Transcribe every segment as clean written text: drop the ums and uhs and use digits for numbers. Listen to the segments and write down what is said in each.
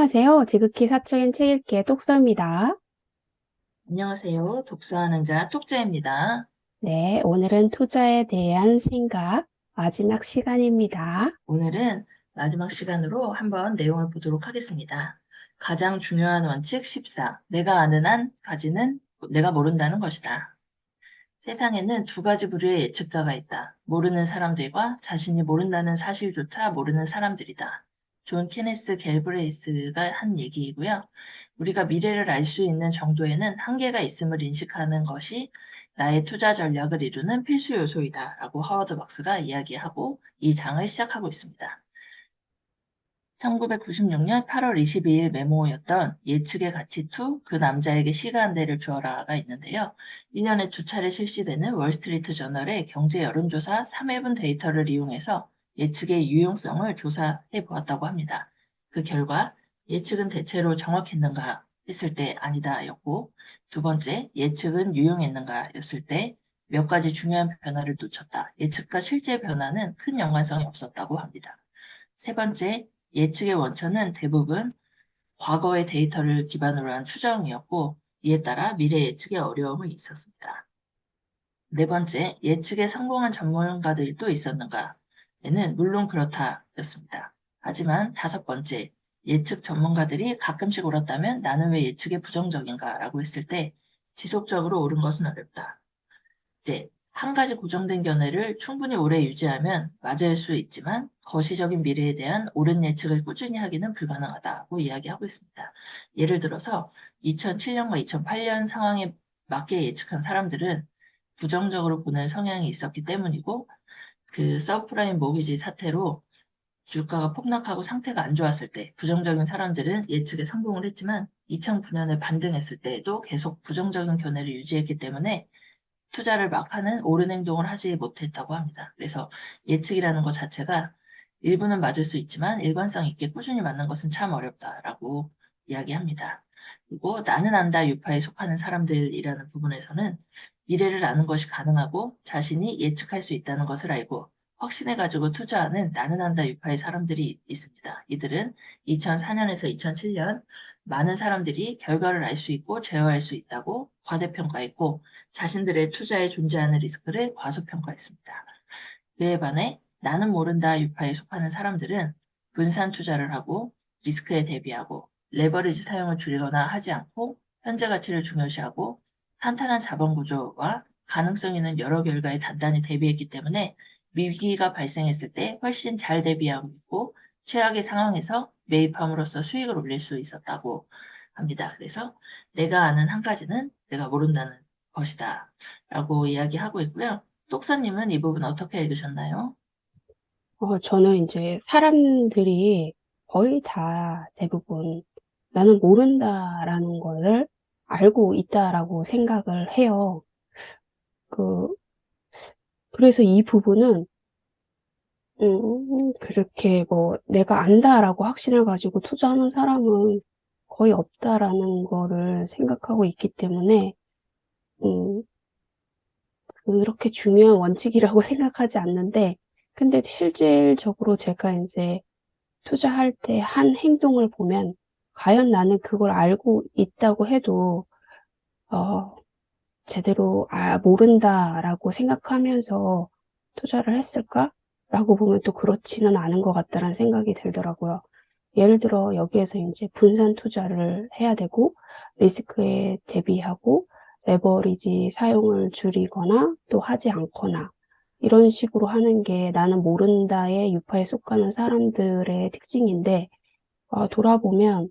안녕하세요. 지극히 사적인 책 읽기의 똑서입니다. 안녕하세요. 독서하는 자 톡자입니다. 네, 오늘은 투자에 대한 생각, 마지막 시간입니다. 오늘은 마지막 시간으로 한번 내용을 보도록 하겠습니다. 가장 중요한 원칙 14. 내가 아는 한까지는 내가 모른다는 것이다. 세상에는 두 가지 부류의 예측자가 있다. 모르는 사람들과 자신이 모른다는 사실조차 모르는 사람들이다. 존 케네스 갤브레이스가 한 얘기이고요. 우리가 미래를 알 수 있는 정도에는 한계가 있음을 인식하는 것이 나의 투자 전략을 이루는 필수 요소이다. 라고 하워드 박스가 이야기하고 이 장을 시작하고 있습니다. 1996년 8월 22일 메모였던 예측의 가치 2, 그 남자에게 시가 한 대를 주어라가 있는데요. 1년에 두 차례 실시되는 월스트리트 저널의 경제 여론조사 3회분 데이터를 이용해서 예측의 유용성을 조사해 보았다고 합니다. 그 결과 예측은 대체로 정확했는가 했을 때 아니다 였고, 두 번째 예측은 유용했는가 였을 때 몇 가지 중요한 변화를 놓쳤다. 예측과 실제 변화는 큰 연관성이 없었다고 합니다. 세 번째, 예측의 원천은 대부분 과거의 데이터를 기반으로 한 추정이었고, 이에 따라 미래 예측에 어려움이 있었습니다. 네 번째, 예측에 성공한 전문가들도 있었는가? 에는 물론 그렇다였습니다. 하지만 다섯 번째, 예측 전문가들이 가끔씩 옳았다면 나는 왜 예측에 부정적인가? 라고 했을 때 지속적으로 옳은 것은 어렵다. 이제 한 가지 고정된 견해를 충분히 오래 유지하면 맞을 수 있지만 거시적인 미래에 대한 옳은 예측을 꾸준히 하기는 불가능하다고 이야기하고 있습니다. 예를 들어서 2007년과 2008년 상황에 맞게 예측한 사람들은 부정적으로 보는 성향이 있었기 때문이고, 그 서브프라임 모기지 사태로 주가가 폭락하고 상태가 안 좋았을 때 부정적인 사람들은 예측에 성공을 했지만 2009년에 반등했을 때에도 계속 부정적인 견해를 유지했기 때문에 투자를 막 하는 옳은 행동을 하지 못했다고 합니다. 그래서 예측이라는 것 자체가 일부는 맞을 수 있지만 일관성 있게 꾸준히 맞는 것은 참 어렵다라고 이야기합니다. 그리고 나는 안다 유파에 속하는 사람들이라는 부분에서는 미래를 아는 것이 가능하고 자신이 예측할 수 있다는 것을 알고 확신해가지고 투자하는 나는 안다 유파의 사람들이 있습니다. 이들은 2004년에서 2007년 많은 사람들이 결과를 알 수 있고 제어할 수 있다고 과대평가했고 자신들의 투자에 존재하는 리스크를 과소평가했습니다. 그에 반해 나는 모른다 유파에 속하는 사람들은 분산 투자를 하고 리스크에 대비하고 레버리지 사용을 줄이거나 하지 않고 현재 가치를 중요시하고 탄탄한 자본 구조와 가능성 있는 여러 결과에 단단히 대비했기 때문에 위기가 발생했을 때 훨씬 잘 대비하고 있고 최악의 상황에서 매입함으로써 수익을 올릴 수 있었다고 합니다. 그래서 내가 아는 한 가지는 내가 모른다는 것이다. 라고 이야기하고 있고요. 똑사님은 이 부분 어떻게 읽으셨나요? 저는 이제 사람들이 거의 다 대부분 나는 모른다라는 거를 알고 있다라고 생각을 해요. 그, 그래서 이 부분은, 그렇게 뭐 내가 안다라고 확신을 가지고 투자하는 사람은 거의 없다라는 거를 생각하고 있기 때문에, 음, 그렇게 중요한 원칙이라고 생각하지 않는데, 근데 실질적으로 제가 이제 투자할 때 한 행동을 보면, 과연 나는 그걸 알고 있다고 해도, 어, 제대로, 모른다라고 생각하면서 투자를 했을까? 라고 보면 또 그렇지는 않은 것 같다는 생각이 들더라고요. 예를 들어 여기에서 이제 분산 투자를 해야 되고 리스크에 대비하고 레버리지 사용을 줄이거나 또 하지 않거나 이런 식으로 하는 게 나는 모른다의 유파에 속하는 사람들의 특징인데 돌아보면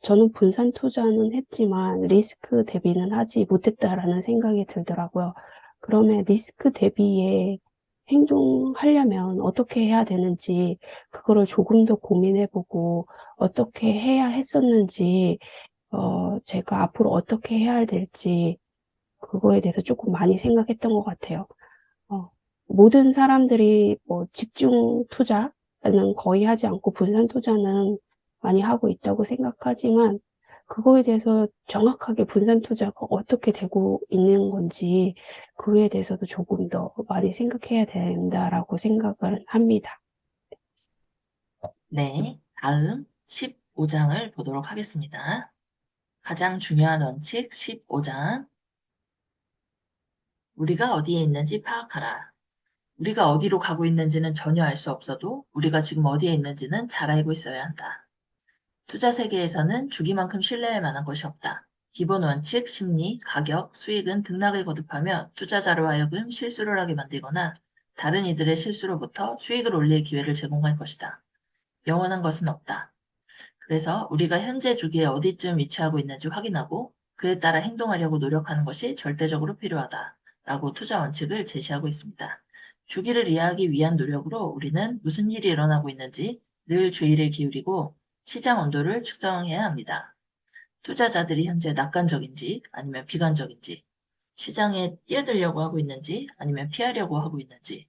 저는 분산 투자는 했지만 리스크 대비는 하지 못했다라는 생각이 들더라고요. 그러면 리스크 대비에 행동하려면 어떻게 해야 되는지 그거를 조금 더 고민해보고 어떻게 해야 했었는지 제가 앞으로 어떻게 해야 될지 그거에 대해서 조금 많이 생각했던 것 같아요. 어, 모든 사람들이 뭐 집중 투자는 거의 하지 않고 분산 투자는 많이 하고 있다고 생각하지만 그거에 대해서 정확하게 분산 투자가 어떻게 되고 있는 건지 그거에 대해서도 조금 더 많이 생각해야 된다라고 생각을 합니다. 네. 다음 15장을 보도록 하겠습니다. 가장 중요한 원칙 15장. 우리가 어디에 있는지 파악하라. 우리가 어디로 가고 있는지는 전혀 알 수 없어도 우리가 지금 어디에 있는지는 잘 알고 있어야 한다. 투자 세계에서는 주기만큼 신뢰할 만한 것이 없다. 기본 원칙, 심리, 가격, 수익은 등락을 거듭하며 투자자로 하여금 실수를 하게 만들거나 다른 이들의 실수로부터 수익을 올릴 기회를 제공할 것이다. 영원한 것은 없다. 그래서 우리가 현재 주기에 어디쯤 위치하고 있는지 확인하고 그에 따라 행동하려고 노력하는 것이 절대적으로 필요하다. 라고 투자 원칙을 제시하고 있습니다. 주기를 이해하기 위한 노력으로 우리는 무슨 일이 일어나고 있는지 늘 주의를 기울이고 시장 온도를 측정해야 합니다. 투자자들이 현재 낙관적인지 아니면 비관적인지, 시장에 뛰어들려고 하고 있는지 아니면 피하려고 하고 있는지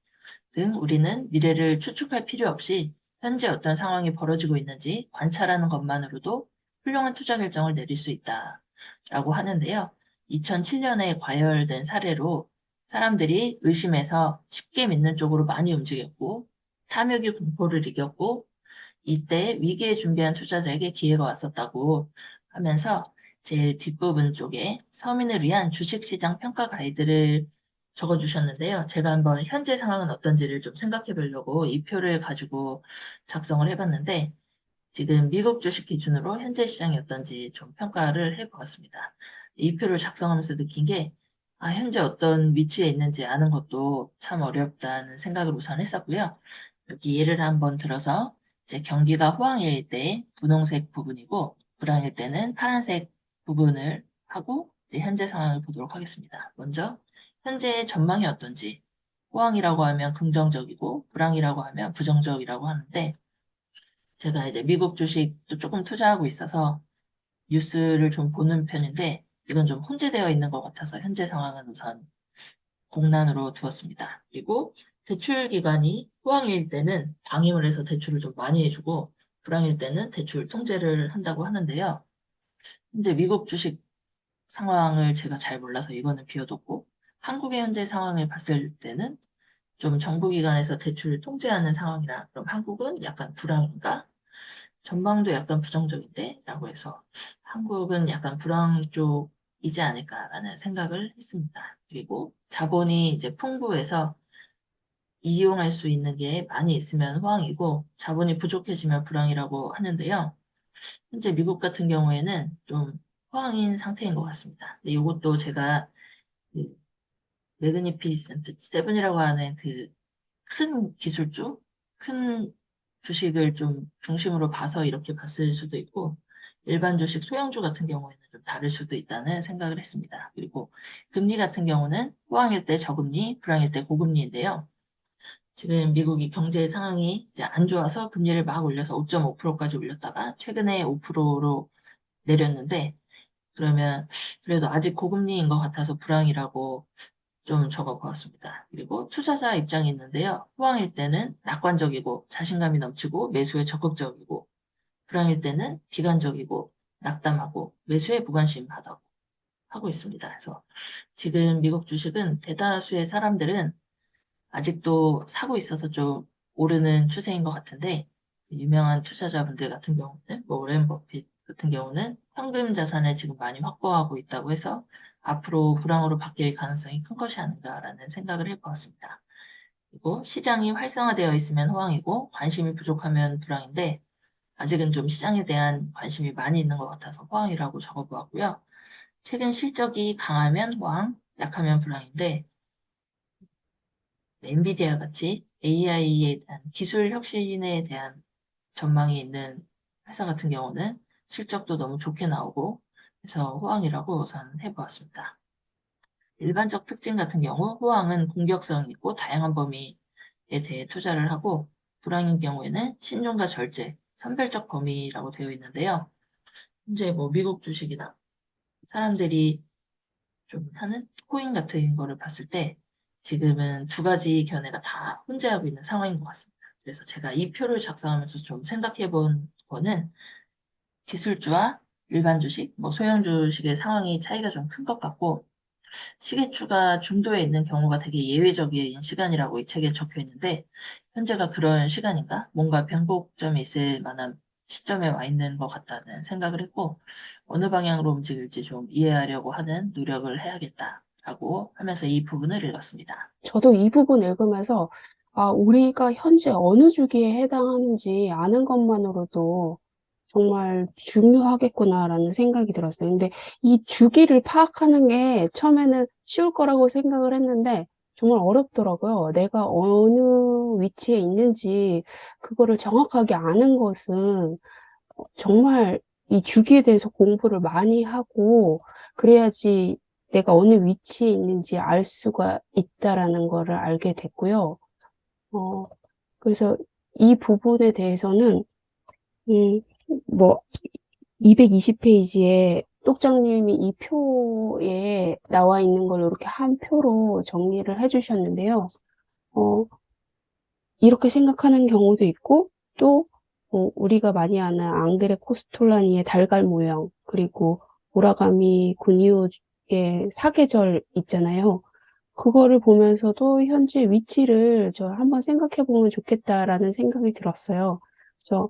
등 우리는 미래를 추측할 필요 없이 현재 어떤 상황이 벌어지고 있는지 관찰하는 것만으로도 훌륭한 투자 결정을 내릴 수 있다라고 하는데요. 2007년에 과열된 사례로 사람들이 의심해서 쉽게 믿는 쪽으로 많이 움직였고 탐욕이 공포를 이겼고 이때 위기에 준비한 투자자에게 기회가 왔었다고 하면서 제일 뒷부분 쪽에 서민을 위한 주식시장 평가 가이드를 적어주셨는데요. 제가 한번 현재 상황은 어떤지를 좀 생각해 보려고 이 표를 가지고 작성을 해봤는데 지금 미국 주식 기준으로 현재 시장이 어떤지 좀 평가를 해보았습니다. 이 표를 작성하면서 느낀 게 현재 어떤 위치에 있는지 아는 것도 참 어렵다는 생각을 우선 했었고요. 여기 예를 한번 들어서 이제 경기가 호황일 때 분홍색 부분이고 불황일 때는 파란색 부분을 하고 이제 현재 상황을 보도록 하겠습니다. 먼저 현재의 전망이 어떤지 호황이라고 하면 긍정적이고 불황이라고 하면 부정적이라고 하는데 제가 이제 미국 주식도 조금 투자하고 있어서 뉴스를 좀 보는 편인데 이건 좀 혼재되어 있는 것 같아서 현재 상황은 우선 공란으로 두었습니다. 그리고 대출 기간이 호황일 때는 방임을 해서 대출을 좀 많이 해주고 불황일 때는 대출 통제를 한다고 하는데요. 현재 미국 주식 상황을 제가 잘 몰라서 이거는 비워뒀고 한국의 현재 상황을 봤을 때는 좀 정부기관에서 대출을 통제하는 상황이라 그럼 한국은 약간 불황인가? 전망도 약간 부정적인데? 라고 해서 한국은 약간 불황 쪽이지 않을까라는 생각을 했습니다. 그리고 자본이 이제 풍부해서 이용할 수 있는 게 많이 있으면 호황이고 자본이 부족해지면 불황이라고 하는데요. 현재 미국 같은 경우에는 좀 호황인 상태인 것 같습니다. 근데 이것도 제가 그 매그니피센트 세븐이라고 하는 그 큰 기술주, 큰 주식을 좀 중심으로 봐서 이렇게 봤을 수도 있고, 일반 주식 소형주 같은 경우에는 좀 다를 수도 있다는 생각을 했습니다. 그리고 금리 같은 경우는 호황일 때 저금리, 불황일 때 고금리인데요. 지금 미국이 경제 상황이 이제 안 좋아서 금리를 막 올려서 5.5%까지 올렸다가 최근에 5%로 내렸는데, 그러면 그래도 아직 고금리인 것 같아서 불황이라고 좀 적어보았습니다. 그리고 투자자 입장이 있는데요. 호황일 때는 낙관적이고 자신감이 넘치고 매수에 적극적이고 불황일 때는 비관적이고 낙담하고 매수에 무관심하다고 하고 있습니다. 그래서 지금 미국 주식은 대다수의 사람들은 아직도 사고 있어서 좀 오르는 추세인 것 같은데 유명한 투자자분들 같은 경우는 뭐 오렌 버핏 같은 경우는 현금 자산을 지금 많이 확보하고 있다고 해서 앞으로 불황으로 바뀔 가능성이 큰 것이 아닌가라는 생각을 해보았습니다. 그리고 시장이 활성화되어 있으면 호황이고 관심이 부족하면 불황인데 아직은 좀 시장에 대한 관심이 많이 있는 것 같아서 호황이라고 적어보았고요. 최근 실적이 강하면 호황, 약하면 불황인데 엔비디아 같이 AI에 대한 기술 혁신에 대한 전망이 있는 회사 같은 경우는 실적도 너무 좋게 나오고 그래서 호황이라고 우선 해보았습니다. 일반적 특징 같은 경우 호황은 공격성 있고 다양한 범위에 대해 투자를 하고 불황인 경우에는 신중과 절제, 선별적 범위라고 되어 있는데요. 현재 뭐 미국 주식이나 사람들이 좀 하는 코인 같은 거를 봤을 때 지금은 두 가지 견해가 다 혼재하고 있는 상황인 것 같습니다. 그래서 제가 이 표를 작성하면서 좀 생각해 본 거는 기술주와 일반 주식, 뭐 소형 주식의 상황이 차이가 좀 큰 것 같고 시계추가 중도에 있는 경우가 되게 예외적인 시간이라고 이 책에 적혀 있는데 현재가 그런 시간인가? 뭔가 변곡점이 있을 만한 시점에 와 있는 것 같다는 생각을 했고, 어느 방향으로 움직일지 좀 이해하려고 하는 노력을 해야겠다라고 하면서 이 부분을 읽었습니다. 저도 이 부분 읽으면서, 아, 우리가 현재 어느 주기에 해당하는지 아는 것만으로도 정말 중요하겠구나라는 생각이 들었어요. 근데 이 주기를 파악하는 게 처음에는 쉬울 거라고 생각을 했는데 정말 어렵더라고요. 내가 어느 위치에 있는지 그거를 정확하게 아는 것은 정말 이 주기에 대해서 공부를 많이 하고 그래야지 내가 어느 위치에 있는지 알 수가 있다라는 거를 알게 됐고요. 어, 그래서 이 부분에 대해서는, 음, 뭐, 220페이지에 똑장님이 이 표에 나와 있는 걸 이렇게 한 표로 정리를 해주셨는데요. 어, 이렇게 생각하는 경우도 있고, 또, 우리가 많이 아는 앙드레 코스톨라니의 달걀 모형, 그리고 오라가미 군이오의 사계절 있잖아요. 그거를 보면서도 현재 위치를 저 한번 생각해 보면 좋겠다라는 생각이 들었어요. 그래서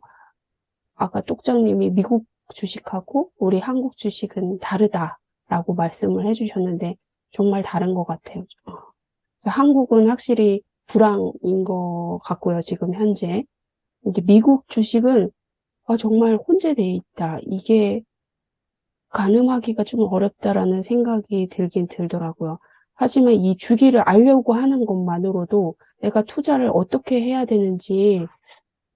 아까 똑장님이 미국 주식하고 우리 한국 주식은 다르다라고 말씀을 해주셨는데 정말 다른 것 같아요. 그래서 한국은 확실히 불황인 것 같고요, 지금 현재. 근데 미국 주식은 아, 정말 혼재돼 있다. 이게 가늠하기가 좀 어렵다라는 생각이 들긴 들더라고요. 하지만 이 주기를 알려고 하는 것만으로도 내가 투자를 어떻게 해야 되는지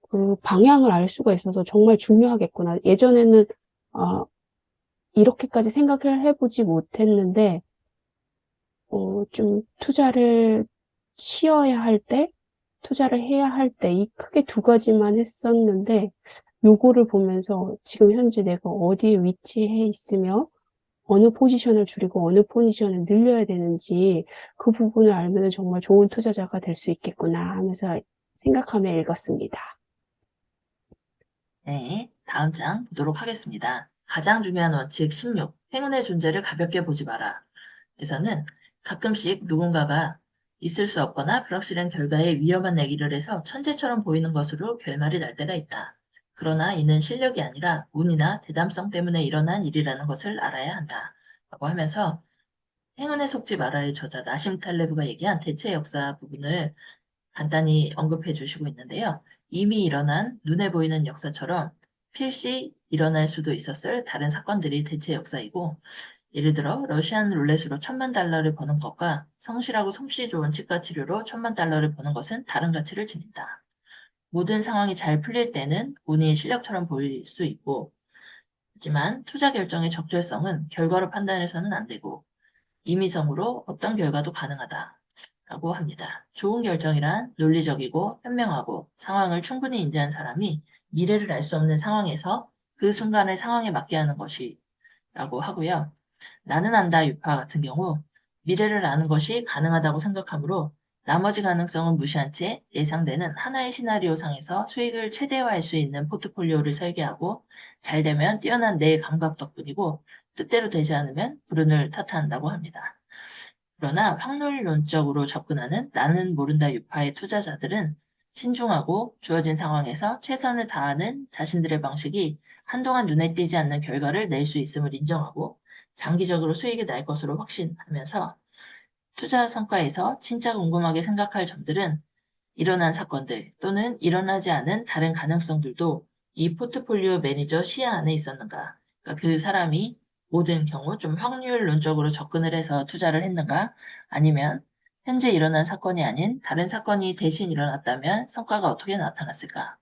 그 방향을 알 수가 있어서 정말 중요하겠구나. 예전에는 아, 이렇게까지 생각을 해보지 못했는데 좀 투자를 쉬어야 할 때, 투자를 해야 할 때, 이 크게 두 가지만 했었는데, 요거를 보면서 지금 현재 내가 어디에 위치해 있으며, 어느 포지션을 줄이고 어느 포지션을 늘려야 되는지 그 부분을 알면 정말 좋은 투자자가 될 수 있겠구나 하면서 생각하며 읽었습니다. 네, 다음 장 보도록 하겠습니다. 가장 중요한 원칙 16. 행운의 존재를 가볍게 보지 마라. 에서는 가끔씩 누군가가 있을 수 없거나 불확실한 결과에 위험한 내기를 해서 천재처럼 보이는 것으로 결말이 날 때가 있다. 그러나 이는 실력이 아니라 운이나 대담성 때문에 일어난 일이라는 것을 알아야 한다. 라고 하면서 행운에 속지 마라의 저자 나심 탈레브가 얘기한 대체 역사 부분을 간단히 언급해 주시고 있는데요. 이미 일어난 눈에 보이는 역사처럼 필시 일어날 수도 있었을 다른 사건들이 대체 역사이고, 예를 들어 러시안 룰렛으로 1,000만 달러를 버는 것과 성실하고 솜씨 좋은 치과 치료로 1,000만 달러를 버는 것은 다른 가치를 지닌다. 모든 상황이 잘 풀릴 때는 운이 실력처럼 보일 수 있고, 하지만 투자 결정의 적절성은 결과로 판단해서는 안 되고 임의성으로 어떤 결과도 가능하다. 라고 합니다. 좋은 결정이란 논리적이고 현명하고 상황을 충분히 인지한 사람이 미래를 알 수 없는 상황에서 그 순간을 상황에 맞게 하는 것이라고 하고요. 나는 안다 유파 같은 경우 미래를 아는 것이 가능하다고 생각하므로 나머지 가능성은 무시한 채 예상되는 하나의 시나리오 상에서 수익을 최대화할 수 있는 포트폴리오를 설계하고 잘 되면 뛰어난 내 감각 덕분이고 뜻대로 되지 않으면 불운을 탓한다고 합니다. 그러나 확률론적으로 접근하는 나는 모른다 유파의 투자자들은 신중하고 주어진 상황에서 최선을 다하는 자신들의 방식이 한동안 눈에 띄지 않는 결과를 낼 수 있음을 인정하고 장기적으로 수익이 날 것으로 확신하면서 투자 성과에서 진짜 궁금하게 생각할 점들은 일어난 사건들 또는 일어나지 않은 다른 가능성들도 이 포트폴리오 매니저 시야 안에 있었는가? 그러니까 그 사람이 모든 경우 좀 확률론적으로 접근을 해서 투자를 했는가? 아니면 현재 일어난 사건이 아닌 다른 사건이 대신 일어났다면 성과가 어떻게 나타났을까?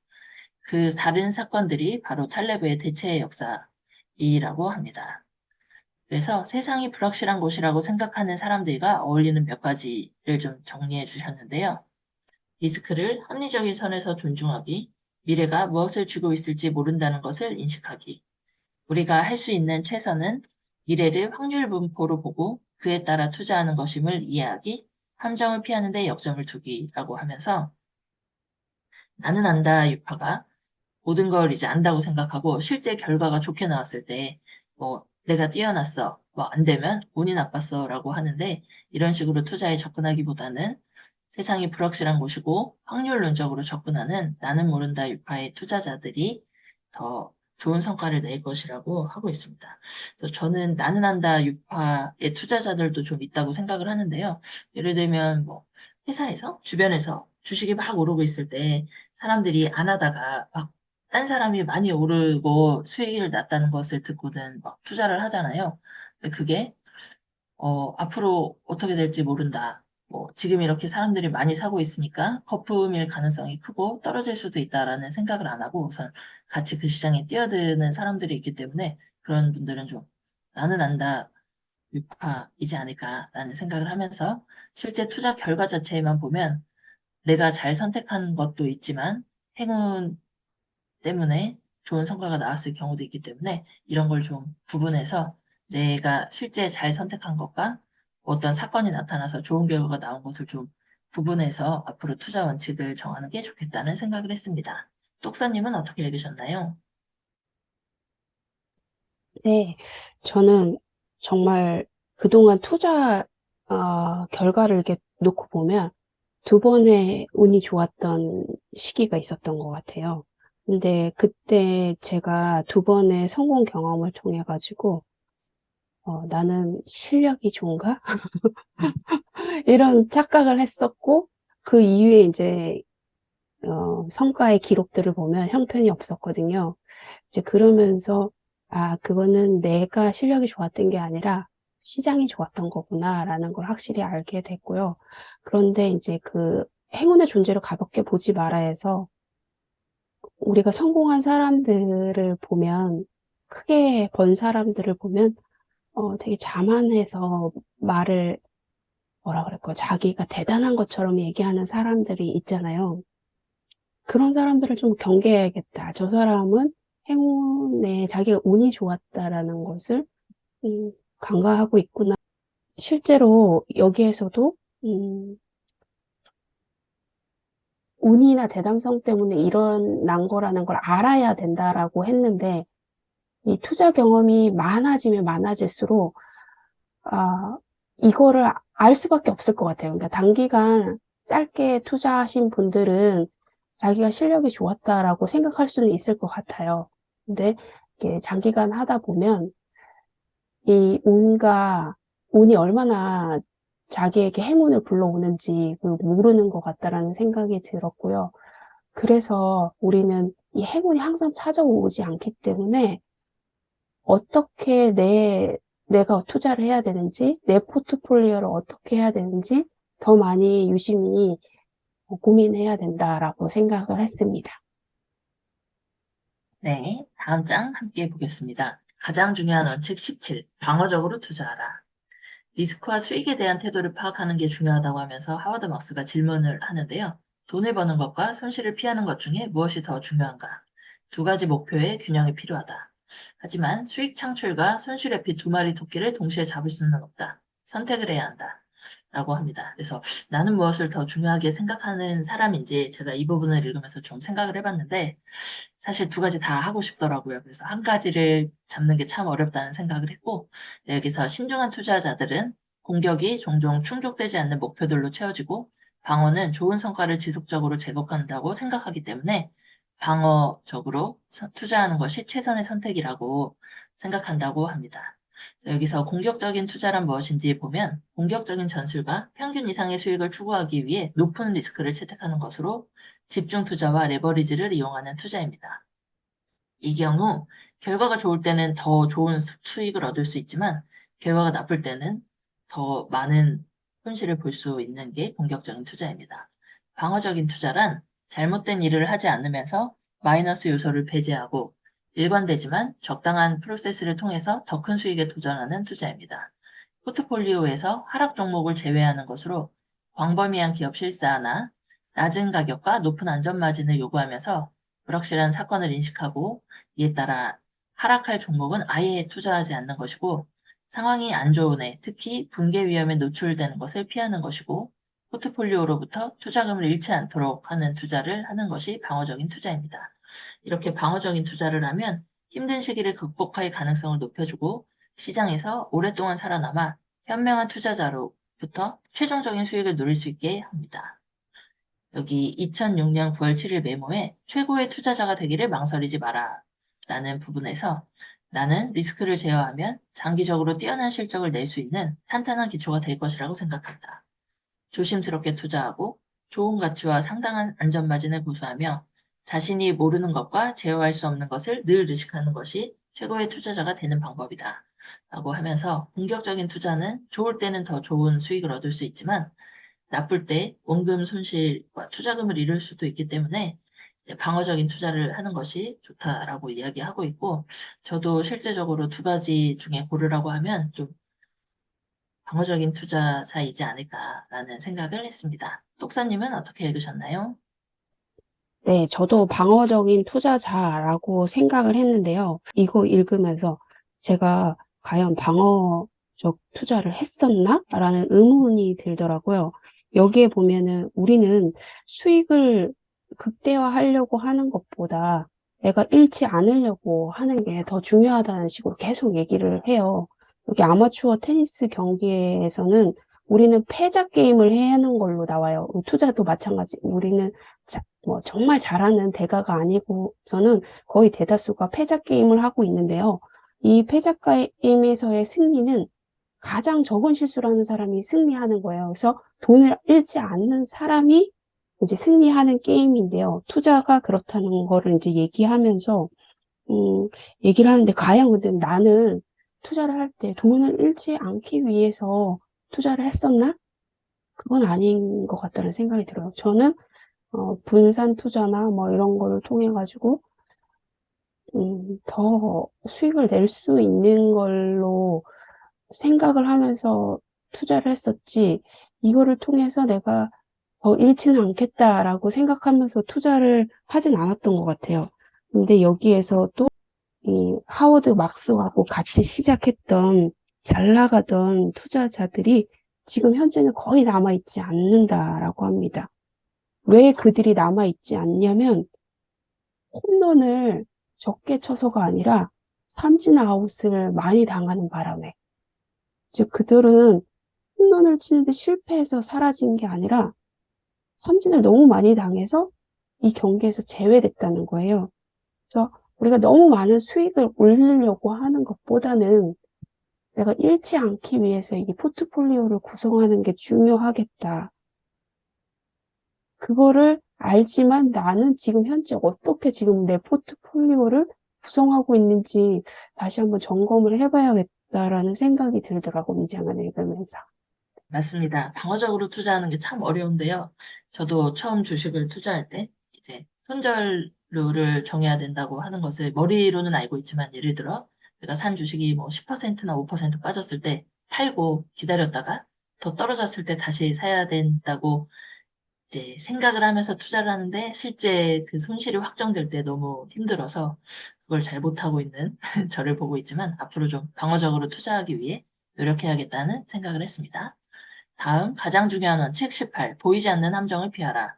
그 다른 사건들이 바로 탈레브의 대체의 역사이라고 합니다. 그래서 세상이 불확실한 곳이라고 생각하는 사람들과 어울리는 몇 가지를 좀 정리해 주셨는데요. 리스크를 합리적인 선에서 존중하기, 미래가 무엇을 쥐고 있을지 모른다는 것을 인식하기, 우리가 할 수 있는 최선은 미래를 확률 분포로 보고 그에 따라 투자하는 것임을 이해하기, 함정을 피하는 데 역점을 두기라고 하면서 나는 안다 유파가 모든 걸 이제 안다고 생각하고 실제 결과가 좋게 나왔을 때 뭐 내가 뛰어났어, 뭐 안 되면 운이 나빴어라고 하는데 이런 식으로 투자에 접근하기보다는 세상이 불확실한 곳이고 확률론적으로 접근하는 나는 모른다 유파의 투자자들이 더 좋은 성과를 낼 것이라고 하고 있습니다. 그래서 저는 나는 한다 유파의 투자자들도 좀 있다고 생각을 하는데요. 예를 들면 뭐 회사에서 주변에서 주식이 막 오르고 있을 때 사람들이 안 하다가 막 딴 사람이 많이 오르고 수익을 났다는 것을 듣고는 막 투자를 하잖아요. 근데 그게 앞으로 어떻게 될지 모른다. 뭐, 지금 이렇게 사람들이 많이 사고 있으니까 거품일 가능성이 크고 떨어질 수도 있다라는 생각을 안 하고 우선 같이 그 시장에 뛰어드는 사람들이 있기 때문에 그런 분들은 좀 나는 안다 유파이지 않을까라는 생각을 하면서 실제 투자 결과 자체만 보면 내가 잘 선택한 것도 있지만 행운 때문에 좋은 성과가 나왔을 경우도 있기 때문에 이런 걸 좀 구분해서 내가 실제 잘 선택한 것과 어떤 사건이 나타나서 좋은 결과가 나온 것을 좀 구분해서 앞으로 투자 원칙을 정하는 게 좋겠다는 생각을 했습니다. 똑사님은 어떻게 읽으셨나요? 네, 저는 정말 그동안 투자, 결과를 이렇게 놓고 보면 두 번의 운이 좋았던 시기가 있었던 것 같아요. 근데 그때 제가 두 번의 성공 경험을 통해 가지고, 나는 실력이 좋은가? 이런 착각을 했었고, 그 이후에 이제, 성과의 기록들을 보면 형편이 없었거든요. 이제 그러면서, 그거는 내가 실력이 좋았던 게 아니라 시장이 좋았던 거구나라는 걸 확실히 알게 됐고요. 그런데 이제 그 행운의 존재를 가볍게 보지 말아야 해서 우리가 성공한 사람들을 보면, 크게 번 사람들을 보면, 되게 자만해서 말을 뭐라 그럴까, 자기가 대단한 것처럼 얘기하는 사람들이 있잖아요. 그런 사람들을 좀 경계해야겠다. 저 사람은 행운에 자기가 운이 좋았다라는 것을 간과하고 있구나. 실제로 여기에서도 음, 운이나 대담성 때문에 일어난 거라는 걸 알아야 된다라고 했는데 이 투자 경험이 많아지면 많아질수록 아, 이거를 알 수밖에 없을 것 같아요. 그러니까 단기간 짧게 투자하신 분들은 자기가 실력이 좋았다라고 생각할 수는 있을 것 같아요. 근데 이게 장기간 하다 보면 이 운이 얼마나 자기에게 행운을 불러오는지 모르는 것 같다라는 생각이 들었고요. 그래서 우리는 이 행운이 항상 찾아오지 않기 때문에 어떻게 내가 투자를 해야 되는지, 내 포트폴리오를 어떻게 해야 되는지 더 많이 유심히 고민해야 된다라고 생각을 했습니다. 네, 다음 장 함께 보겠습니다. 가장 중요한 원칙 17, 방어적으로 투자하라. 리스크와 수익에 대한 태도를 파악하는 게 중요하다고 하면서 하워드 막스가 질문을 하는데요. 돈을 버는 것과 손실을 피하는 것 중에 무엇이 더 중요한가? 두 가지 목표의 균형이 필요하다. 하지만 수익 창출과 손실 회피 두 마리 토끼를 동시에 잡을 수는 없다. 선택을 해야 한다. 라고 합니다. 그래서 나는 무엇을 더 중요하게 생각하는 사람인지 제가 이 부분을 읽으면서 좀 생각을 해봤는데 사실 두 가지 다 하고 싶더라고요. 그래서 한 가지를 잡는 게 참 어렵다는 생각을 했고, 여기서 신중한 투자자들은 공격이 종종 충족되지 않는 목표들로 채워지고, 방어는 좋은 성과를 지속적으로 제공한다고 생각하기 때문에 방어적으로 투자하는 것이 최선의 선택이라고 생각한다고 합니다. 여기서 공격적인 투자란 무엇인지 보면 공격적인 전술과 평균 이상의 수익을 추구하기 위해 높은 리스크를 채택하는 것으로 집중 투자와 레버리지를 이용하는 투자입니다. 이 경우 결과가 좋을 때는 더 좋은 수익을 얻을 수 있지만 결과가 나쁠 때는 더 많은 손실을 볼 수 있는 게 공격적인 투자입니다. 방어적인 투자란 잘못된 일을 하지 않으면서 마이너스 요소를 배제하고 일관되지만 적당한 프로세스를 통해서 더 큰 수익에 도전하는 투자입니다. 포트폴리오에서 하락 종목을 제외하는 것으로 광범위한 기업 실사나 낮은 가격과 높은 안전 마진을 요구하면서 불확실한 사건을 인식하고 이에 따라 하락할 종목은 아예 투자하지 않는 것이고 상황이 안 좋은 해, 특히 붕괴 위험에 노출되는 것을 피하는 것이고 포트폴리오로부터 투자금을 잃지 않도록 하는 투자를 하는 것이 방어적인 투자입니다. 이렇게 방어적인 투자를 하면 힘든 시기를 극복할 가능성을 높여주고 시장에서 오랫동안 살아남아 현명한 투자자로부터 최종적인 수익을 누릴 수 있게 합니다. 여기 2006년 9월 7일 메모에 최고의 투자자가 되기를 망설이지 마라 라는 부분에서 나는 리스크를 제어하면 장기적으로 뛰어난 실적을 낼 수 있는 탄탄한 기초가 될 것이라고 생각한다. 조심스럽게 투자하고 좋은 가치와 상당한 안전마진을 고수하며 자신이 모르는 것과 제어할 수 없는 것을 늘 의식하는 것이 최고의 투자자가 되는 방법이다. 라고 하면서 공격적인 투자는 좋을 때는 더 좋은 수익을 얻을 수 있지만 나쁠 때 원금 손실과 투자금을 잃을 수도 있기 때문에 이제 방어적인 투자를 하는 것이 좋다라고 이야기하고 있고 저도 실제적으로 두 가지 중에 고르라고 하면 좀 방어적인 투자자이지 않을까라는 생각을 했습니다. 똑사님은 어떻게 읽으셨나요? 네, 저도 방어적인 투자자라고 생각을 했는데요. 이거 읽으면서 제가 과연 방어적 투자를 했었나? 라는 의문이 들더라고요. 여기에 보면은 우리는 수익을 극대화하려고 하는 것보다 내가 잃지 않으려고 하는 게 더 중요하다는 식으로 계속 얘기를 해요. 여기 아마추어 테니스 경기에서는 우리는 패자 게임을 해야 하는 걸로 나와요. 투자도 마찬가지. 우리는 뭐 정말 잘하는 대가가 아니고서는 거의 대다수가 패자 게임을 하고 있는데요. 이 패자 게임에서의 승리는 가장 적은 실수를 하는 사람이 승리하는 거예요. 그래서 돈을 잃지 않는 사람이 이제 승리하는 게임인데요. 투자가 그렇다는 거를 이제 얘기하면서, 얘기를 하는데, 과연 근데 나는 투자를 할 때 돈을 잃지 않기 위해서 투자를 했었나? 그건 아닌 것 같다는 생각이 들어요. 저는 분산 투자나 뭐 이런 거를 통해 가지고 더 수익을 낼 수 있는 걸로 생각을 하면서 투자를 했었지, 이거를 통해서 내가 더 잃지는 않겠다라고 생각하면서 투자를 하진 않았던 것 같아요. 근데 여기에서 또 이 하워드 막스하고 같이 시작했던 잘 나가던 투자자들이 지금 현재는 거의 남아있지 않는다라고 합니다. 왜 그들이 남아있지 않냐면 홈런을 적게 쳐서가 아니라 삼진 아웃을 많이 당하는 바람에, 즉 그들은 홈런을 치는데 실패해서 사라진 게 아니라 삼진을 너무 많이 당해서 이 경기에서 제외됐다는 거예요. 그래서 우리가 너무 많은 수익을 올리려고 하는 것보다는 내가 잃지 않기 위해서 이 포트폴리오를 구성하는 게 중요하겠다. 그거를 알지만 나는 지금 현재 어떻게 지금 내 포트폴리오를 구성하고 있는지 다시 한번 점검을 해봐야겠다라는 생각이 들더라고, 이 장을 읽으면서. 맞습니다. 방어적으로 투자하는 게 참 어려운데요. 저도 처음 주식을 투자할 때 이제 손절료를 정해야 된다고 하는 것을 머리로는 알고 있지만 예를 들어 내가 산 주식이 뭐 10%나 5% 빠졌을 때 팔고 기다렸다가 더 떨어졌을 때 다시 사야 된다고 이제 생각을 하면서 투자를 하는데 실제 그 손실이 확정될 때 너무 힘들어서 그걸 잘 못하고 있는 저를 보고 있지만 앞으로 좀 방어적으로 투자하기 위해 노력해야겠다는 생각을 했습니다. 다음 가장 중요한 원칙 18. 보이지 않는 함정을 피하라.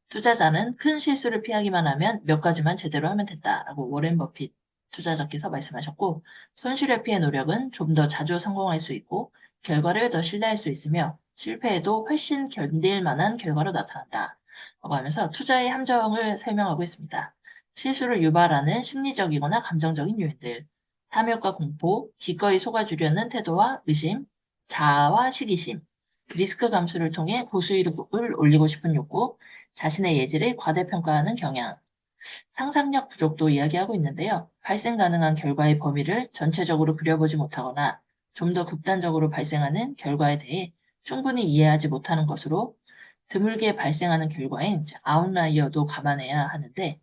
투자자는 큰 실수를 피하기만 하면 몇 가지만 제대로 하면 된다라고 워렌 버핏 투자자께서 말씀하셨고 손실 회피의 노력은 좀 더 자주 성공할 수 있고 결과를 더 신뢰할 수 있으며 실패해도 훨씬 견딜 만한 결과로 나타난다. 라고 하면서 투자의 함정을 설명하고 있습니다. 실수를 유발하는 심리적이거나 감정적인 요인들, 탐욕과 공포, 기꺼이 속아주려는 태도와 의심, 자아와 시기심, 리스크 감수를 통해 고수익을 올리고 싶은 욕구, 자신의 예지를 과대평가하는 경향, 상상력 부족도 이야기하고 있는데요. 발생 가능한 결과의 범위를 전체적으로 그려보지 못하거나 좀 더 극단적으로 발생하는 결과에 대해 충분히 이해하지 못하는 것으로 드물게 발생하는 결과인 아웃라이어도 감안해야 하는데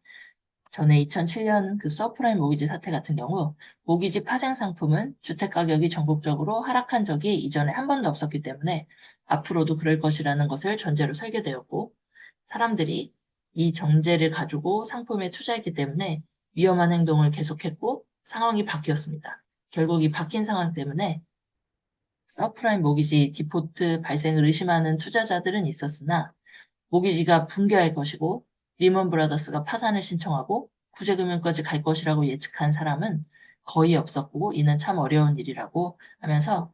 전에 2007년 그 서프라임 모기지 사태 같은 경우 모기지 파생 상품은 주택 가격이 전국적으로 하락한 적이 이전에 한 번도 없었기 때문에 앞으로도 그럴 것이라는 것을 전제로 설계되었고 사람들이 이 정제를 가지고 상품에 투자했기 때문에 위험한 행동을 계속했고 상황이 바뀌었습니다. 결국 이 바뀐 상황 때문에 서프라임 모기지 디포트 발생을 의심하는 투자자들은 있었으나 모기지가 붕괴할 것이고 리먼 브라더스가 파산을 신청하고 구제금융까지 갈 것이라고 예측한 사람은 거의 없었고 이는 참 어려운 일이라고 하면서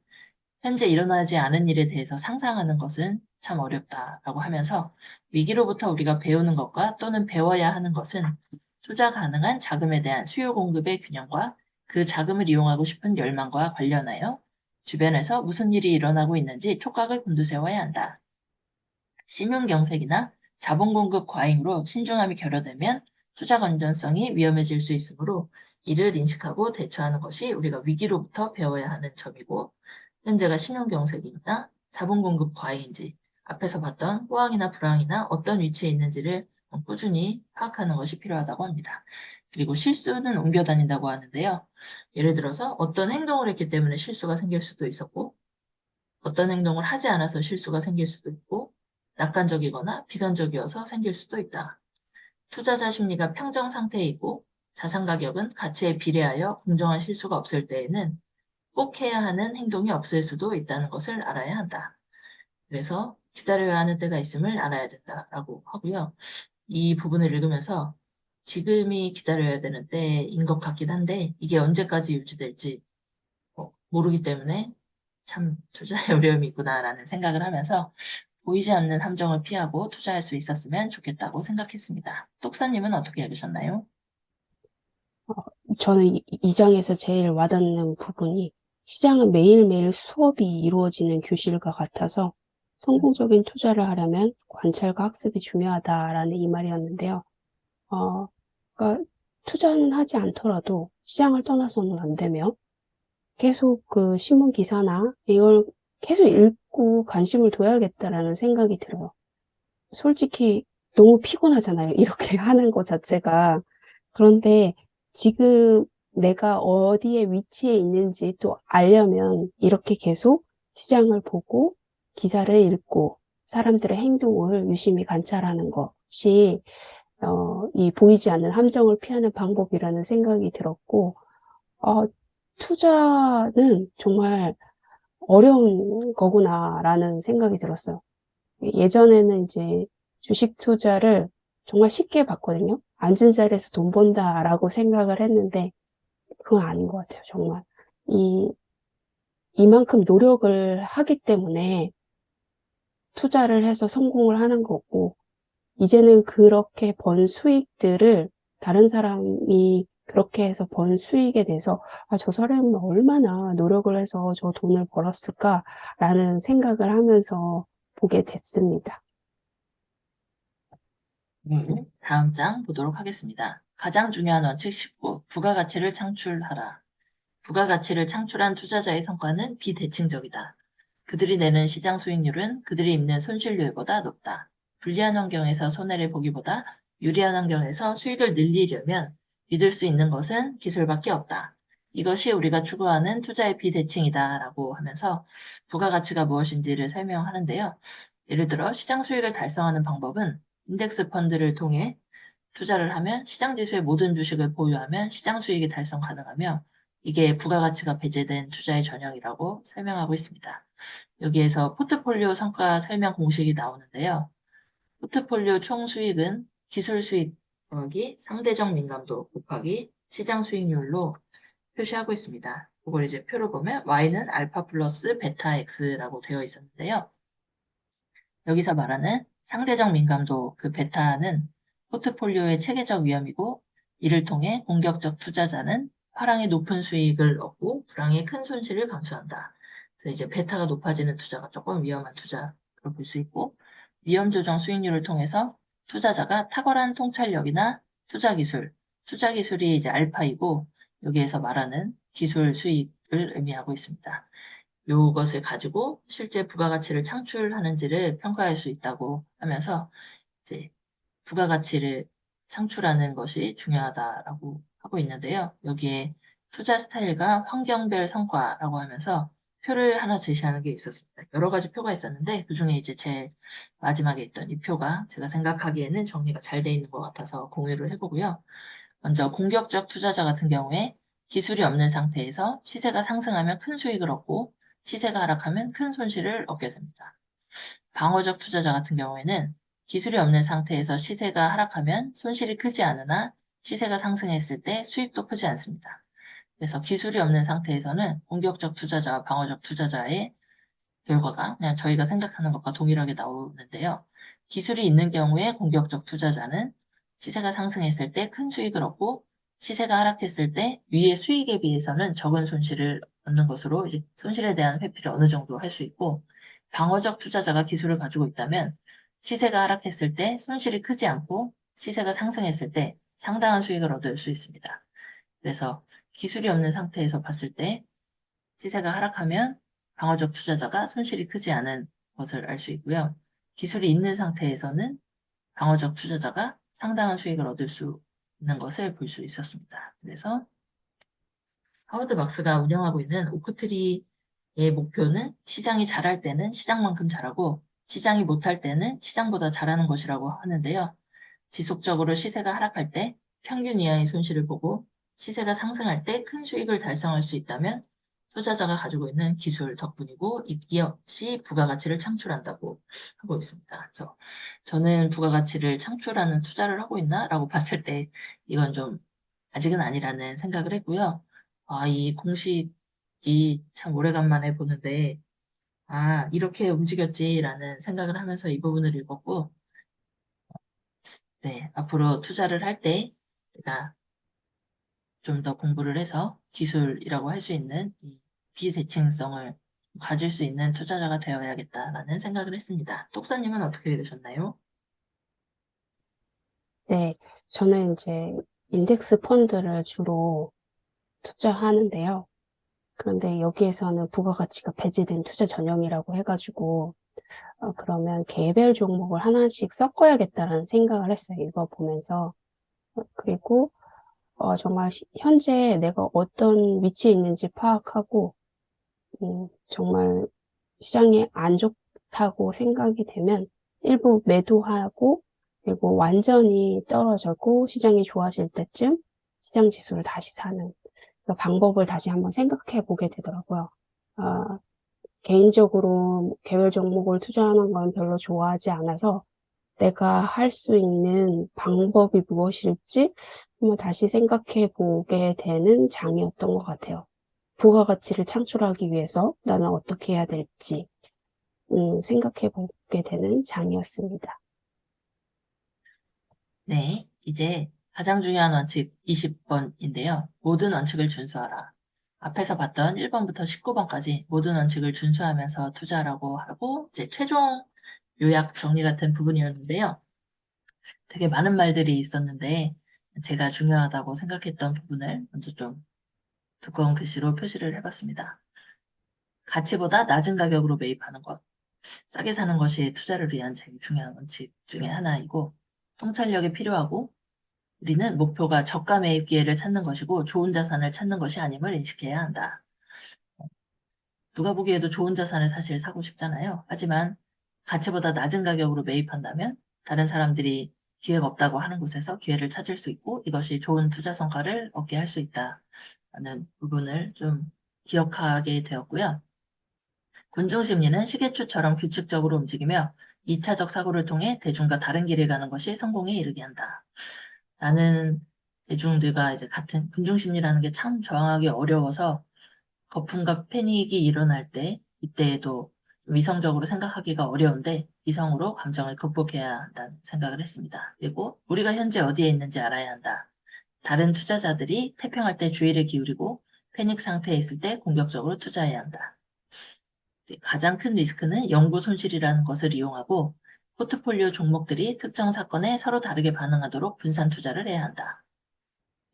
현재 일어나지 않은 일에 대해서 상상하는 것은 참 어렵다라고 하면서 위기로부터 우리가 배우는 것과 또는 배워야 하는 것은 투자 가능한 자금에 대한 수요 공급의 균형과 그 자금을 이용하고 싶은 열망과 관련하여 주변에서 무슨 일이 일어나고 있는지 촉각을 곤두세워야 한다. 신용경색이나 자본공급 과잉으로 신중함이 결여되면 투자 건전성이 위험해질 수 있으므로 이를 인식하고 대처하는 것이 우리가 위기로부터 배워야 하는 점이고, 현재가 신용경색이나 자본공급 과잉인지, 앞에서 봤던 호황이나 불황이나 어떤 위치에 있는지를 꾸준히 파악하는 것이 필요하다고 합니다. 그리고 실수는 옮겨다닌다고 하는데요. 예를 들어서 어떤 행동을 했기 때문에 실수가 생길 수도 있었고, 어떤 행동을 하지 않아서 실수가 생길 수도 있고, 낙관적이거나 비관적이어서 생길 수도 있다. 투자자 심리가 평정 상태이고 자산 가격은 가치에 비례하여 공정한 실수가 없을 때에는 꼭 해야 하는 행동이 없을 수도 있다는 것을 알아야 한다. 그래서 기다려야 하는 때가 있음을 알아야 된다라고 하고요. 이 부분을 읽으면서 지금이 기다려야 되는 때인 것 같긴 한데 이게 언제까지 유지될지 모르기 때문에 참 투자에 어려움이 있구나라는 생각을 하면서 보이지 않는 함정을 피하고 투자할 수 있었으면 좋겠다고 생각했습니다. 똑사님은 어떻게 읽으셨나요? 어, 저는 이 장에서 제일 와닿는 부분이 시장은 매일매일 수업이 이루어지는 교실과 같아서 성공적인 투자를 하려면 관찰과 학습이 중요하다라는 이 말이었는데요. 어, 그러니까 투자는 하지 않더라도 시장을 떠나서는 안 되며 계속 그 신문 기사나 이걸 계속 읽고 관심을 둬야겠다라는 생각이 들어요. 솔직히 너무 피곤하잖아요. 이렇게 하는 것 자체가. 그런데 지금 내가 어디에 위치해 있는지 또 알려면 이렇게 계속 시장을 보고 기사를 읽고 사람들의 행동을 유심히 관찰하는 것이 이 보이지 않는 함정을 피하는 방법이라는 생각이 들었고, 어, 투자는 정말 어려운 거구나라는 생각이 들었어요. 예전에는 이제 주식 투자를 정말 쉽게 봤거든요. 앉은 자리에서 돈 번다라고 생각을 했는데, 그건 아닌 것 같아요, 정말. 이, 이만큼 노력을 하기 때문에 투자를 해서 성공을 하는 거고, 이제는 그렇게 번 수익들을 다른 사람이 그렇게 해서 번 수익에 대해서, 아, 저 사람은 얼마나 노력을 해서 저 돈을 벌었을까라는 생각을 하면서 보게 됐습니다. 다음 장 보도록 하겠습니다. 가장 중요한 원칙 19. 부가가치를 창출하라. 부가가치를 창출한 투자자의 성과는 비대칭적이다. 그들이 내는 시장 수익률은 그들이 입는 손실률보다 높다. 불리한 환경에서 손해를 보기보다 유리한 환경에서 수익을 늘리려면 믿을 수 있는 것은 기술밖에 없다. 이것이 우리가 추구하는 투자의 비대칭이다라고 하면서 부가가치가 무엇인지를 설명하는데요. 예를 들어 시장 수익을 달성하는 방법은 인덱스 펀드를 통해 투자를 하면 시장 지수의 모든 주식을 보유하면 시장 수익이 달성 가능하며 이게 부가가치가 배제된 투자의 전형이라고 설명하고 있습니다. 여기에서 포트폴리오 성과 설명 공식이 나오는데요. 포트폴리오 총 수익은 기술 수익 더하기 상대적 민감도 곱하기 시장 수익률로 표시하고 있습니다. 그걸 이제 표로 보면 Y는 알파 플러스 베타 X라고 되어 있었는데요. 여기서 말하는 상대적 민감도 그 베타는 포트폴리오의 체계적 위험이고 이를 통해 공격적 투자자는 화랑의 높은 수익을 얻고 불황의 큰 손실을 감수한다. 그래서 이제 베타가 높아지는 투자가 조금 위험한 투자로 볼 수 있고 위험 조정 수익률을 통해서 투자자가 탁월한 통찰력이나 투자 기술이 이제 알파이고 여기에서 말하는 기술 수익을 의미하고 있습니다. 요것을 가지고 실제 부가가치를 창출하는지를 평가할 수 있다고 하면서 이제 부가가치를 창출하는 것이 중요하다라고 하고 있는데요. 여기에 투자 스타일과 환경별 성과라고 하면서 표를 하나 제시하는 게 있었습니다. 여러 가지 표가 있었는데 그중에 이제 제일 마지막에 있던 이 표가 제가 생각하기에는 정리가 잘 돼 있는 것 같아서 공유를 해보고요. 먼저 공격적 투자자 같은 경우에 기술이 없는 상태에서 시세가 상승하면 큰 수익을 얻고 시세가 하락하면 큰 손실을 얻게 됩니다. 방어적 투자자 같은 경우에는 기술이 없는 상태에서 시세가 하락하면 손실이 크지 않으나 시세가 상승했을 때 수익도 크지 않습니다. 그래서 기술이 없는 상태에서는 공격적 투자자와 방어적 투자자의 결과가 그냥 저희가 생각하는 것과 동일하게 나오는데요. 기술이 있는 경우에 공격적 투자자는 시세가 상승했을 때 큰 수익을 얻고 시세가 하락했을 때 위의 수익에 비해서는 적은 손실을 얻는 것으로 이제 손실에 대한 회피를 어느 정도 할 수 있고 방어적 투자자가 기술을 가지고 있다면 시세가 하락했을 때 손실이 크지 않고 시세가 상승했을 때 상당한 수익을 얻을 수 있습니다. 그래서 기술이 없는 상태에서 봤을 때 시세가 하락하면 방어적 투자자가 손실이 크지 않은 것을 알 수 있고요. 기술이 있는 상태에서는 방어적 투자자가 상당한 수익을 얻을 수 있는 것을 볼 수 있었습니다. 그래서 하워드 막스가 운영하고 있는 오크트리의 목표는 시장이 잘할 때는 시장만큼 잘하고 시장이 못할 때는 시장보다 잘하는 것이라고 하는데요. 지속적으로 시세가 하락할 때 평균 이하의 손실을 보고 시세가 상승할 때 큰 수익을 달성할 수 있다면 투자자가 가지고 있는 기술 덕분이고 이것이 부가가치를 창출한다고 하고 있습니다. 그래서 저는 부가가치를 창출하는 투자를 하고 있나? 라고 봤을 때 이건 좀 아직은 아니라는 생각을 했고요. 이 공식이 참 오래간만에 보는데 이렇게 움직였지라는 생각을 하면서 이 부분을 읽었고 네, 앞으로 투자를 할 때 내가 좀 더 공부를 해서 기술이라고 할 수 있는 이 비대칭성을 가질 수 있는 투자자가 되어야겠다라는 생각을 했습니다. 똑사님은 어떻게 되셨나요? 네, 저는 이제 인덱스 펀드를 주로 투자하는데요. 그런데 여기에서는 부가가치가 배제된 투자 전형이라고 해가지고, 그러면 개별 종목을 하나씩 섞어야겠다라는 생각을 했어요. 이거 보면서. 그리고, 정말 현재 내가 어떤 위치에 있는지 파악하고, 정말 시장이 안 좋다고 생각이 되면 일부 매도하고, 그리고 완전히 떨어졌고 시장이 좋아질 때쯤 시장 지수를 다시 사는 그 방법을 다시 한번 생각해 보게 되더라고요. 아, 개인적으로 개별 종목을 투자하는 건 별로 좋아하지 않아서 내가 할 수 있는 방법이 무엇일지 한번 다시 생각해 보게 되는 장이었던 것 같아요. 부가가치를 창출하기 위해서 나는 어떻게 해야 될지 생각해 보게 되는 장이었습니다. 네, 이제 가장 중요한 원칙 20번인데요. 모든 원칙을 준수하라. 앞에서 봤던 1번부터 19번까지 모든 원칙을 준수하면서 투자라고 하고 이제 최종 요약 정리 같은 부분이었는데요. 되게 많은 말들이 있었는데 제가 중요하다고 생각했던 부분을 먼저 좀 두꺼운 글씨로 표시를 해봤습니다. 가치보다 낮은 가격으로 매입하는 것. 싸게 사는 것이 투자를 위한 제일 중요한 원칙 중에 하나이고 통찰력이 필요하고 우리는 목표가 저가 매입 기회를 찾는 것이고 좋은 자산을 찾는 것이 아님을 인식해야 한다. 누가 보기에도 좋은 자산을 사실 사고 싶잖아요. 하지만 가치보다 낮은 가격으로 매입한다면 다른 사람들이 기회가 없다고 하는 곳에서 기회를 찾을 수 있고 이것이 좋은 투자 성과를 얻게 할 수 있다는 부분을 좀 기억하게 되었고요. 군중심리는 시계추처럼 규칙적으로 움직이며 2차적 사고를 통해 대중과 다른 길을 가는 것이 성공에 이르게 한다. 나는 대중들과 이제 같은 군중심리라는 게 참 저항하기 어려워서 거품과 패닉이 일어날 때 이때에도 좀 이성적으로 생각하기가 어려운데 이성으로 감정을 극복해야 한다는 생각을 했습니다. 그리고 우리가 현재 어디에 있는지 알아야 한다. 다른 투자자들이 태평할 때 주의를 기울이고 패닉 상태에 있을 때 공격적으로 투자해야 한다. 가장 큰 리스크는 영구 손실이라는 것을 이용하고 포트폴리오 종목들이 특정 사건에 서로 다르게 반응하도록 분산 투자를 해야 한다.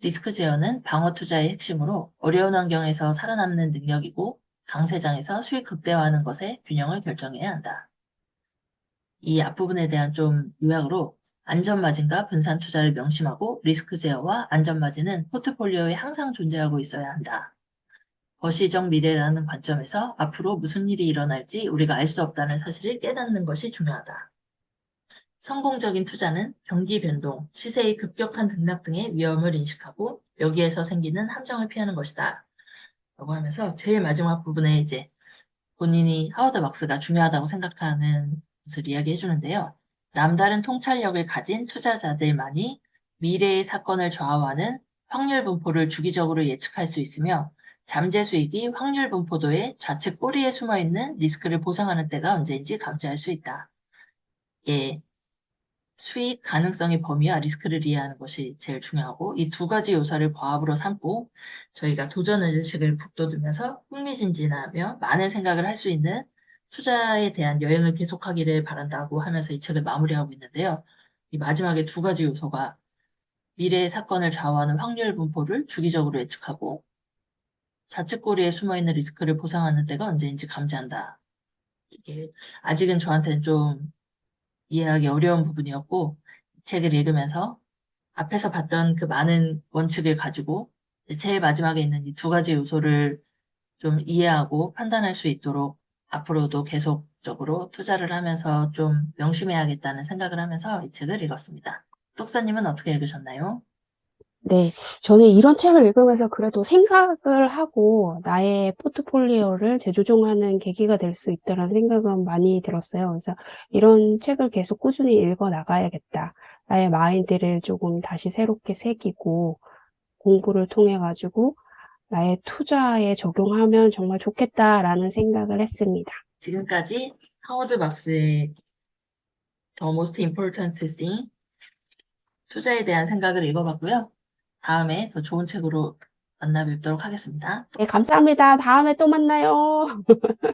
리스크 제어는 방어 투자의 핵심으로 어려운 환경에서 살아남는 능력이고 강세장에서 수익 극대화하는 것의 균형을 결정해야 한다. 이 앞부분에 대한 좀 요약으로 안전마진과 분산 투자를 명심하고 리스크 제어와 안전마진은 포트폴리오에 항상 존재하고 있어야 한다. 거시적 미래라는 관점에서 앞으로 무슨 일이 일어날지 우리가 알 수 없다는 사실을 깨닫는 것이 중요하다. 성공적인 투자는 경기 변동, 시세의 급격한 등락 등의 위험을 인식하고 여기에서 생기는 함정을 피하는 것이다. 라고 하면서 제일 마지막 부분에 이제 본인이 하워드 막스가 중요하다고 생각하는 것을 이야기해 주는데요. 남다른 통찰력을 가진 투자자들만이 미래의 사건을 좌우하는 확률 분포를 주기적으로 예측할 수 있으며 잠재 수익이 확률 분포도의 좌측 꼬리에 숨어 있는 리스크를 보상하는 때가 언제인지 감지할 수 있다. 예, 수익 가능성의 범위와 리스크를 이해하는 것이 제일 중요하고 이 두 가지 요소를 과업으로 삼고 저희가 도전의식을 북돋으면서 흥미진진하며 많은 생각을 할 수 있는 투자에 대한 여행을 계속하기를 바란다고 하면서 이 책을 마무리하고 있는데요. 이 마지막에 두 가지 요소가 미래의 사건을 좌우하는 확률 분포를 주기적으로 예측하고 좌측꼬리에 숨어있는 리스크를 보상하는 때가 언제인지 감지한다. 이게 아직은 저한테는 좀 이해하기 어려운 부분이었고 이 책을 읽으면서 앞에서 봤던 그 많은 원칙을 가지고 제일 마지막에 있는 이 두 가지 요소를 좀 이해하고 판단할 수 있도록 앞으로도 계속적으로 투자를 하면서 좀 명심해야겠다는 생각을 하면서 이 책을 읽었습니다. 똑사님은 어떻게 읽으셨나요? 네. 저는 이런 책을 읽으면서 그래도 생각을 하고 나의 포트폴리오를 재조정하는 계기가 될 수 있다는 생각은 많이 들었어요. 그래서 이런 책을 계속 꾸준히 읽어 나가야겠다. 나의 마인드를 조금 다시 새롭게 새기고 공부를 통해 가지고 나의 투자에 적용하면 정말 좋겠다라는 생각을 했습니다. 지금까지 하워드 막스의 The Most Important Thing 투자에 대한 생각을 읽어봤고요. 다음에 더 좋은 책으로 만나 뵙도록 하겠습니다. 네, 감사합니다. 다음에 또 만나요.